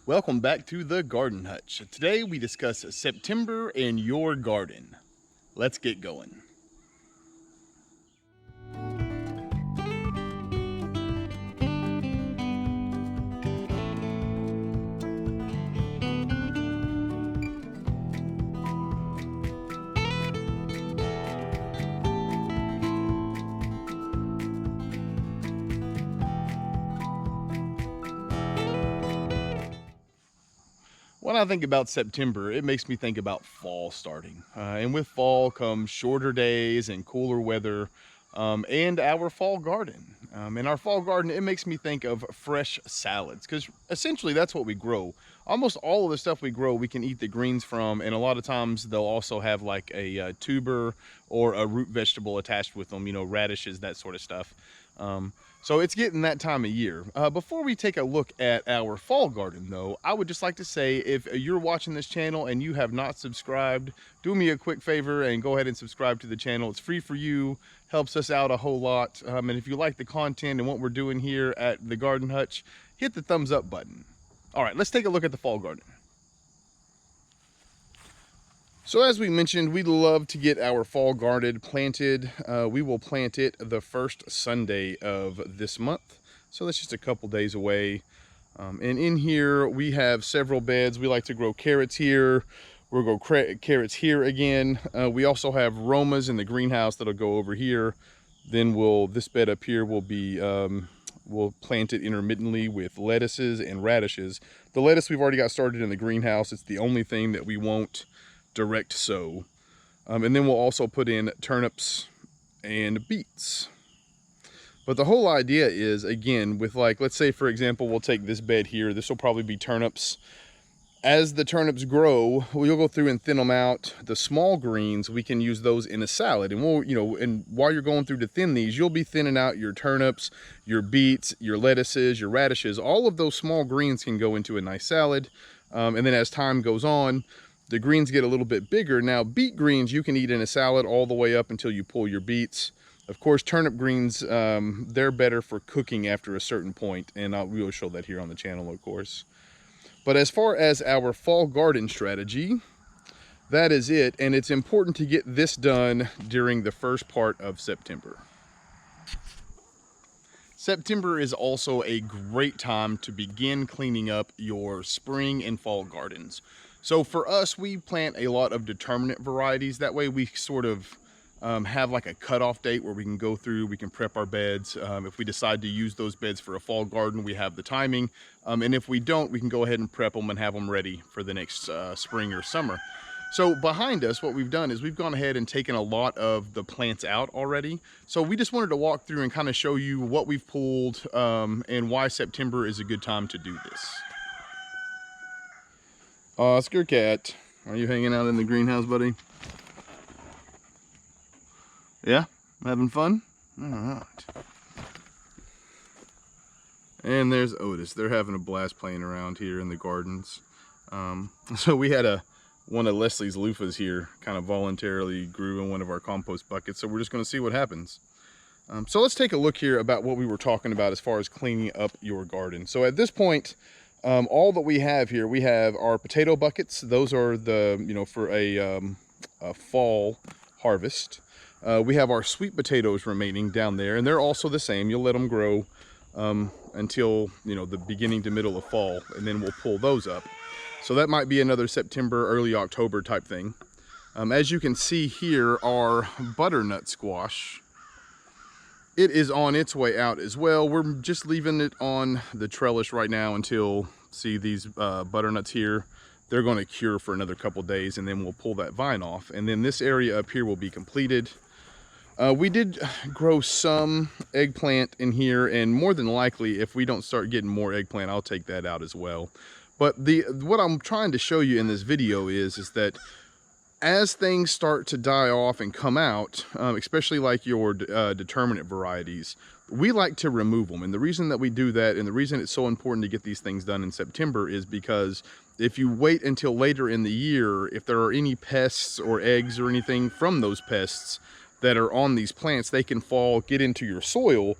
Welcome back to the Garden Hutch. Today we discuss September in your garden. Let's get going. When I think about September, it makes me think about fall starting. And with fall comes shorter days and cooler weather, and our fall garden. In our fall garden, it makes me think of fresh salads because essentially that's what we grow. Almost all of the stuff we grow, we can eat the greens from, and a lot of times they'll also have like a tuber or a root vegetable attached with them, radishes, that sort of stuff. So it's getting that time of year. Before we take a look at our fall garden though, I would just like to say if you're watching this channel and you have not subscribed, do me a quick favor and go ahead and subscribe to the channel. It's free for you, helps us out a whole lot. And if you like the content and what we're doing here at the Garden Hutch, hit the thumbs up button. All right, let's take a look at the fall garden. So as we mentioned, we love to get our fall garden planted. We will plant it the first Sunday of this month. So that's just a couple days away. And in here, we have several beds. We like to grow carrots here. We'll grow carrots here again. We also have Romas in the greenhouse that'll go over here. Then this bed up here will be, we'll plant it intermittently with lettuces and radishes. The lettuce we've already got started in the greenhouse. It's the only thing that we won't direct sow. And then we'll also put in turnips and beets. But the whole idea is, again, with let's say for example, we'll take this bed here. This will probably be turnips. As the turnips grow, we'll go through and thin them out. The small greens, we can use those in a salad. And and while you're going through to thin these, you'll be thinning out your turnips, your beets, your lettuces, your radishes. All of those small greens can go into a nice salad. And then as time goes on, the greens get a little bit bigger. Now, beet greens you can eat in a salad all the way up until you pull your beets. Of course, turnip greens, they're better for cooking after a certain point, and we will show that here on the channel, of course. But as far as our fall garden strategy, that is it, and it's important to get this done during the first part of September. September is also a great time to begin cleaning up your spring and fall gardens. So for us, we plant a lot of determinate varieties. That way we sort of have like a cutoff date where we can go through, we can prep our beds. If we decide to use those beds for a fall garden, we have the timing. And if we don't, we can go ahead and prep them and have them ready for the next spring or summer. So behind us, what we've done is we've gone ahead and taken a lot of the plants out already. So we just wanted to walk through and kind of show you what we've pulled and why September is a good time to do this. Oscar cat, are you hanging out in the greenhouse, buddy? Yeah? Having fun? All right. And there's Otis. They're having a blast playing around here in the gardens. So we had one of Leslie's loofahs here kind of voluntarily grew in one of our compost buckets. So we're just going to see what happens. So let's take a look here about what we were talking about as far as cleaning up your garden. So at this point, all that we have here, we have our potato buckets. Those are the, for a fall harvest. We have our sweet potatoes remaining down there, and they're also the same. You'll let them grow until, the beginning to middle of fall, and then we'll pull those up. So that might be another September, early October type thing. As you can see here, our butternut squash, it is on its way out as well. We're just leaving it on the trellis right now until, see these butternuts here, they're going to cure for another couple days, and then we'll pull that vine off. And then this area up here will be completed. We did grow some eggplant in here, and more than likely, if we don't start getting more eggplant, I'll take that out as well. But what I'm trying to show you in this video is that as things start to die off and come out, especially like your determinate varieties, we like to remove them. And the reason that we do that, and the reason it's so important to get these things done in September, is because if you wait until later in the year, if there are any pests or eggs or anything from those pests that are on these plants, they can get into your soil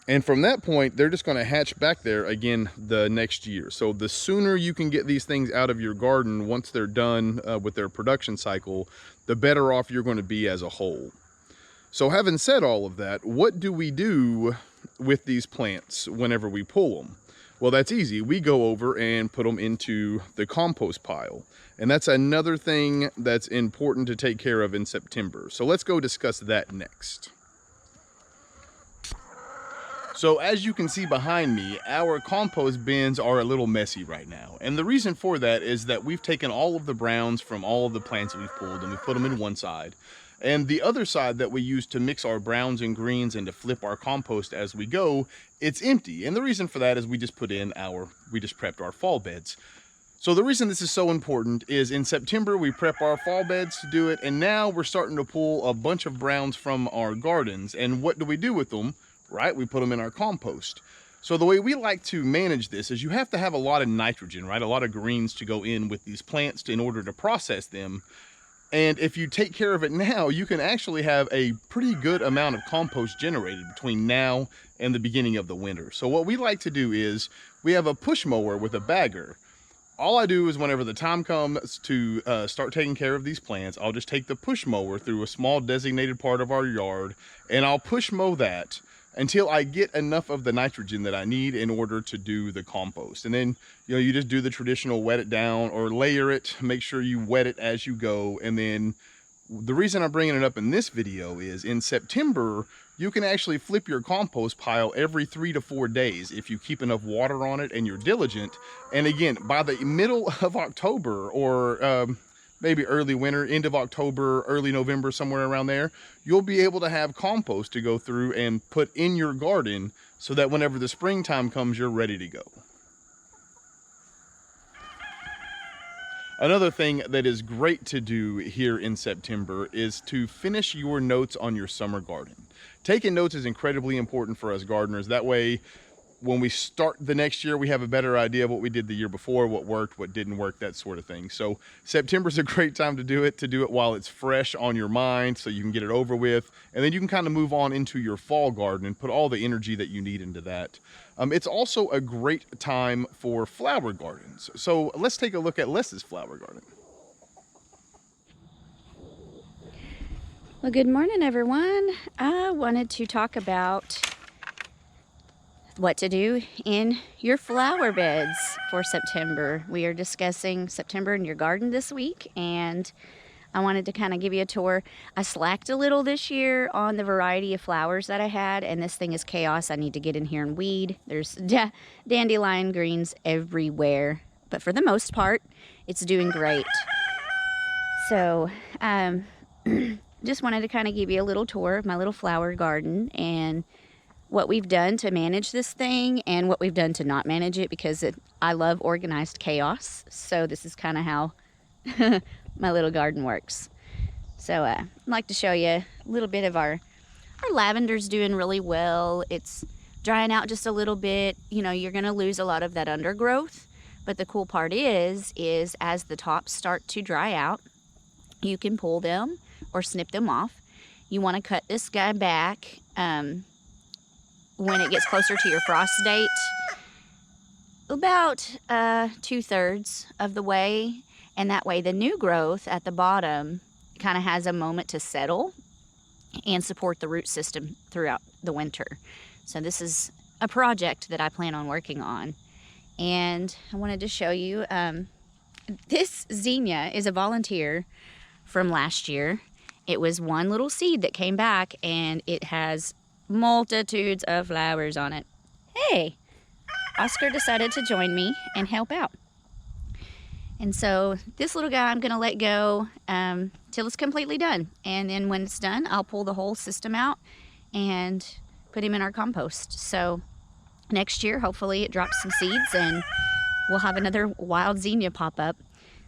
And from that point, they're just going to hatch back there again the next year. So the sooner you can get these things out of your garden once they're done with their production cycle, the better off you're going to be as a whole. So having said all of that, what do we do with these plants whenever we pull them? Well, that's easy. We go over and put them into the compost pile. And that's another thing that's important to take care of in September. So let's go discuss that next. So as you can see behind me, our compost bins are a little messy right now. And the reason for that is that we've taken all of the browns from all of the plants that we've pulled and we've put them in one side. And the other side that we use to mix our browns and greens and to flip our compost as we go, it's empty. And the reason for that is we just prepped our fall beds. So the reason this is so important is in September, we prep our fall beds to do it. And now we're starting to pull a bunch of browns from our gardens. And what do we do with them? Right? We put them in our compost. So the way we like to manage this is you have to have a lot of nitrogen, right? A lot of greens to go in with these plants in order to process them. And if you take care of it now, you can actually have a pretty good amount of compost generated between now and the beginning of the winter. So what we like to do is we have a push mower with a bagger. All I do is whenever the time comes to start taking care of these plants, I'll just take the push mower through a small designated part of our yard and I'll push mow that until I get enough of the nitrogen that I need in order to do the compost. And then, you just do the traditional wet it down or layer it, make sure you wet it as you go. And then the reason I'm bringing it up in this video is in September, you can actually flip your compost pile every 3 to 4 days if you keep enough water on it and you're diligent. And again, by the middle of October or maybe early winter, end of October, early November, somewhere around there, you'll be able to have compost to go through and put in your garden so that whenever the springtime comes, you're ready to go. Another thing that is great to do here in September is to finish your notes on your summer garden. Taking notes is incredibly important for us gardeners. That way, when we start the next year, we have a better idea of what we did the year before, what worked, what didn't work, that sort of thing. So September's a great time to do it while it's fresh on your mind so you can get it over with. And then you can kind of move on into your fall garden and put all the energy that you need into that. It's also a great time for flower gardens. So let's take a look at Les's flower garden. Well, good morning, everyone. I wanted to talk about what to do in your flower beds for September. We are discussing September in your garden this week, and I wanted to kind of give you a tour. I slacked a little this year on the variety of flowers that I had, and this thing is chaos. I need to get in here and weed. There's dandelion greens everywhere, but for the most part, it's doing great. So, just wanted to kind of give you a little tour of my little flower garden and what we've done to manage this thing and what we've done to not manage it, because I love organized chaos. So this is kind of how my little garden works. So I'd like to show you a little bit of our lavender's doing really well. It's drying out just a little bit. You're going to lose a lot of that undergrowth. But the cool part is as the tops start to dry out, you can pull them or snip them off. You want to cut this guy back when it gets closer to your frost date, about 2/3 of the way, and that way the new growth at the bottom kind of has a moment to settle and support the root system throughout the winter. So this is a project that I plan on working on, and I wanted to show you this zinnia is a volunteer from last year. It was one little seed that came back, and it has multitudes of flowers on it. Hey, Oscar decided to join me and help out. And so this little guy I'm going to let go till it's completely done. And then when it's done, I'll pull the whole system out and put him in our compost. So next year, hopefully it drops some seeds and we'll have another wild zinnia pop up.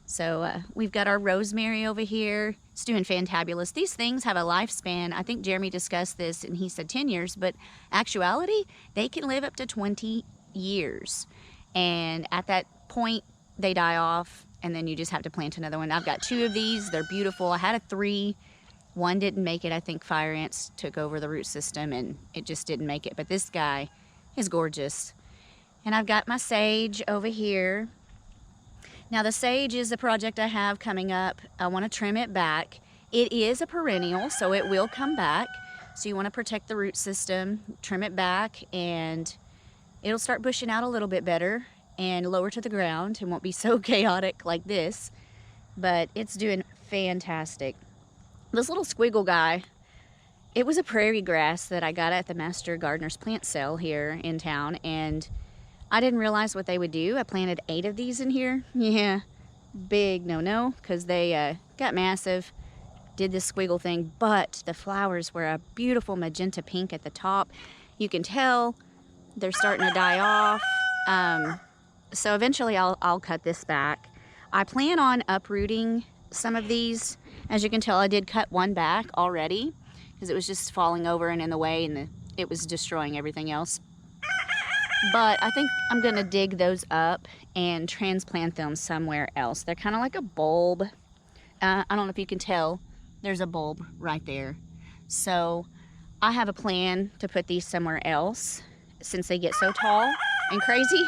So we've got our rosemary over here. It's doing fantabulous. These things have a lifespan. I think Jeremy discussed this and he said 10 years, but actuality, they can live up to 20 years. And at that point, they die off and then you just have to plant another one. I've got 2 of these. They're beautiful. I had a 3 One didn't make it. I think fire ants took over the root system and it just didn't make it. But this guy is gorgeous. And I've got my sage over here. Now the sage is a project I have coming up. I want to trim it back. It is a perennial, so it will come back. So you want to protect the root system, trim it back, and it'll start bushing out a little bit better and lower to the ground. It won't be so chaotic like this, but it's doing fantastic. This little squiggle guy, it was a prairie grass that I got at the Master Gardener's plant sale here in town, and I didn't realize what they would do. I planted 8 of these in here. Yeah, big no-no, because they got massive, did this squiggle thing, but the flowers were a beautiful magenta pink at the top. You can tell they're starting to die off. So eventually I'll cut this back. I plan on uprooting some of these. As you can tell, I did cut one back already because it was just falling over and in the way, and it was destroying everything else. But I think I'm gonna dig those up and transplant them somewhere else. They're kind of like a bulb. I don't know if you can tell, there's a bulb right there. So I have a plan to put these somewhere else since they get so tall and crazy.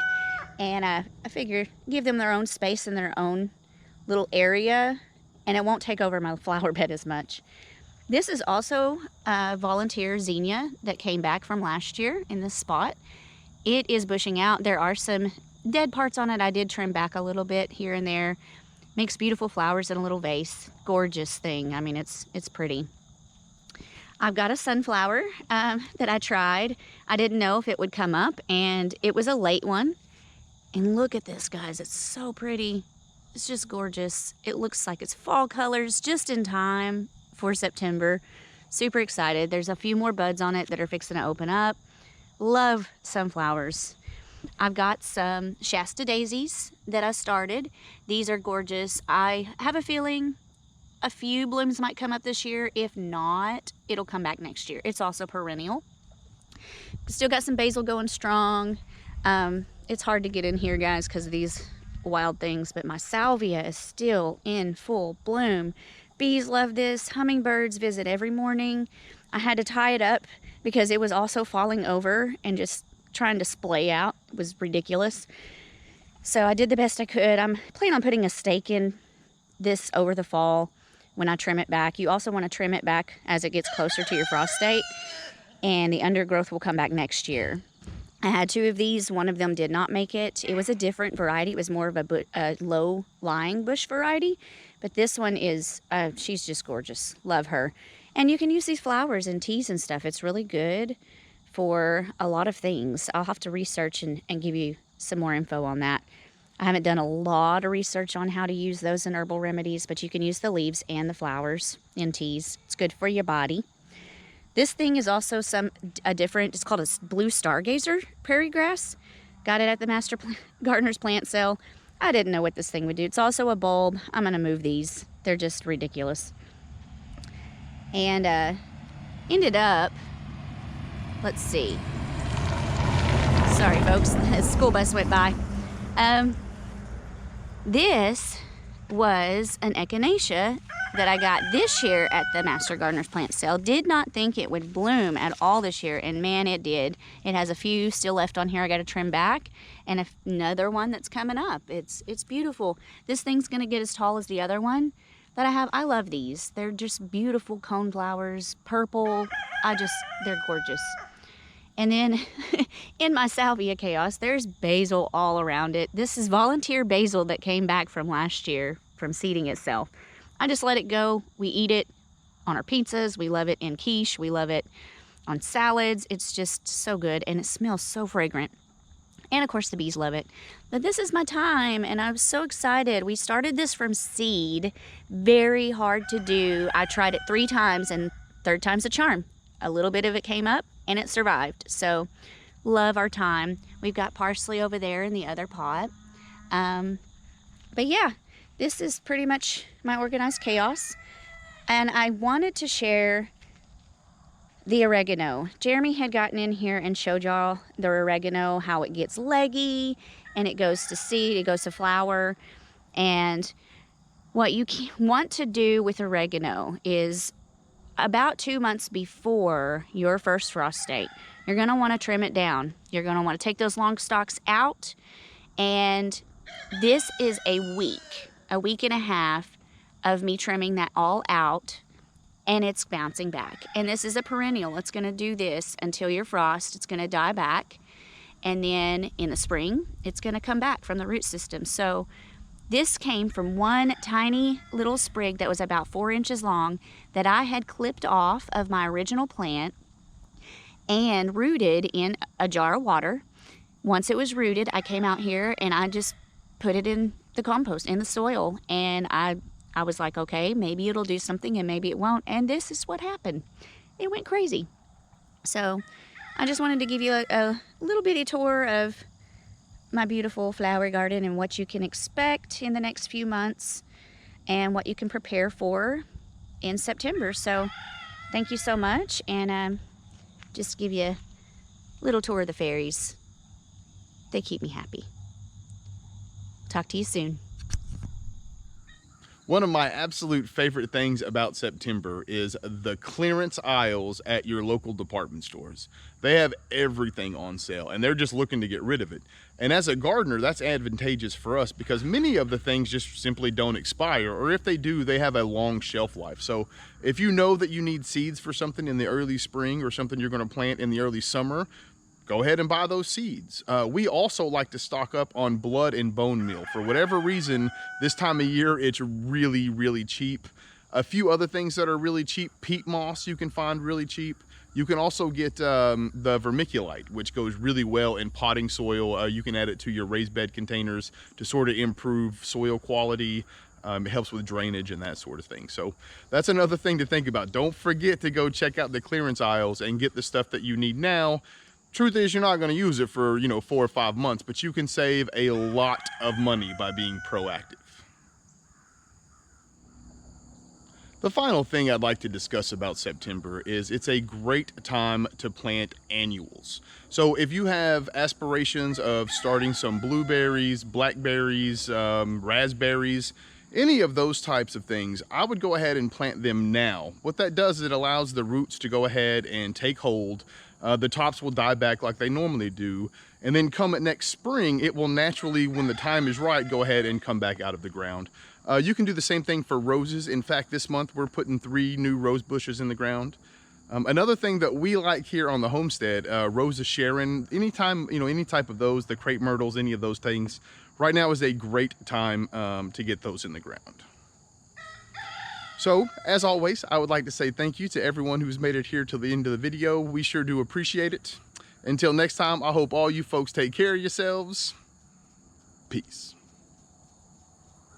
And I figure give them their own space in their own little area, and it won't take over my flower bed as much. This is also a volunteer zinnia that came back from last year in this spot. It is bushing out. There are some dead parts on it. I did trim back a little bit here and there. Makes beautiful flowers in a little vase. Gorgeous thing. I mean, it's pretty. I've got a sunflower that I tried. I didn't know if it would come up, and it was a late one. And look at this, guys. It's so pretty. It's just gorgeous. It looks like it's fall colors just in time for September. Super excited. There's a few more buds on it that are fixing to open up. Love sunflowers. I've got some Shasta Daisies that I started. These are gorgeous. I have a feeling a few blooms might come up this year. If not, it'll come back next year. It's also perennial. Still got some basil going strong. It's hard to get in here, guys, because of these wild things, but my salvia is still in full bloom. Bees love this. Hummingbirds visit every morning. I had to tie it up because it was also falling over and just trying to splay out. It was ridiculous. So I did the best I could. I'm planning on putting a stake in this over the fall when I trim it back. You also want to trim it back as it gets closer to your frost date, and the undergrowth will come back next year. I had 2 of these. One of them did not make it. It was a different variety. It was more of a low-lying bush variety. But this one is, she's just gorgeous. Love her. And you can use these flowers in teas and stuff. It's really good for a lot of things. I'll have to research and give you some more info on that. I haven't done a lot of research on how to use those in herbal remedies, but you can use the leaves and the flowers in teas. It's good for your body. This thing is also a different, it's called a blue Stargazer prairie grass. Got it at the Master Gardener's plant sale. I didn't know what this thing would do. It's also a bulb. I'm going to move these. They're just ridiculous. And ended up, let's see. Sorry, folks. The school bus went by. This was an Echinacea that I got this year at the Master Gardener's plant sale. Did not think it would bloom at all this year, and man, it did. It has a few still left on here I got to trim back, and another one that's coming up. It's beautiful. This thing's going to get as tall as the other one that I have. I love these. They're just beautiful cone flowers, purple. They're gorgeous. And then in my salvia chaos, there's basil all around it. This is volunteer basil that came back from last year from seeding itself. I just let it go. We eat it on our pizzas. We love it in quiche. We love it on salads. It's just so good, and it smells so fragrant. And of course the bees love it. But this is my time, and I'm so excited. We started this from seed. Very hard to do. I tried it 3 times, and 3rd time's a charm. A little bit of it came up, and it survived. So love our time. We've got parsley over there in the other pot. But yeah, this is pretty much my organized chaos. And I wanted to share the oregano. Jeremy had gotten in here and showed y'all the oregano, how it gets leggy, and it goes to seed, it goes to flower. And what you want to do with oregano is about 2 months before your first frost date, you're going to want to trim it down. You're going to want to take those long stalks out, and this is a week and a half of me trimming that all out, and it's bouncing back. And this is a perennial. It's going to do this until your frost. It's going to die back, and then in the spring, it's going to come back from the root system. So this came from one tiny little sprig that was about 4 inches long that I had clipped off of my original plant and rooted in a jar of water. Once it was rooted, I came out here and I just put it in the compost, in the soil, and I was like, okay, maybe it'll do something and maybe it won't, and this is what happened. It went crazy. So I just wanted to give you a little bitty tour of my beautiful flower garden and what you can expect in the next few months and what you can prepare for in September. So thank you so much, and just give you a little tour of the fairies. They keep me happy. Talk to you soon. One of my absolute favorite things about September is the clearance aisles at your local department stores. They have everything on sale and they're just looking to get rid of it. And as a gardener, that's advantageous for us because many of the things just simply don't expire, or if they do, they have a long shelf life. So if you know that you need seeds for something in the early spring or something you're going to plant in the early summer, go ahead and buy those seeds. We also like to stock up on blood and bone meal. For whatever reason, this time of year, it's really, really cheap. A few other things that are really cheap, peat moss you can find really cheap. You can also get the vermiculite, which goes really well in potting soil. You can add it to your raised bed containers to sort of improve soil quality. It helps with drainage and that sort of thing. So that's another thing to think about. Don't forget to go check out the clearance aisles and get the stuff that you need now. Truth is, you're not going to use it for, 4 or 5 months, but you can save a lot of money by being proactive. The final thing I'd like to discuss about September is it's a great time to plant annuals. So if you have aspirations of starting some blueberries, blackberries, raspberries, any of those types of things, I would go ahead and plant them now. What that does is it allows the roots to go ahead and take hold. The tops will die back like they normally do, and then come next spring, it will naturally, when the time is right, go ahead and come back out of the ground. You can do the same thing for roses. In fact, this month we're putting 3 new rose bushes in the ground. Another thing that we like here on the homestead, Rose of Sharon, anytime, any type of those, the crepe myrtles, any of those things, right now is a great time to get those in the ground. So, as always, I would like to say thank you to everyone who's made it here till the end of the video. We sure do appreciate it. Until next time, I hope all you folks take care of yourselves. Peace.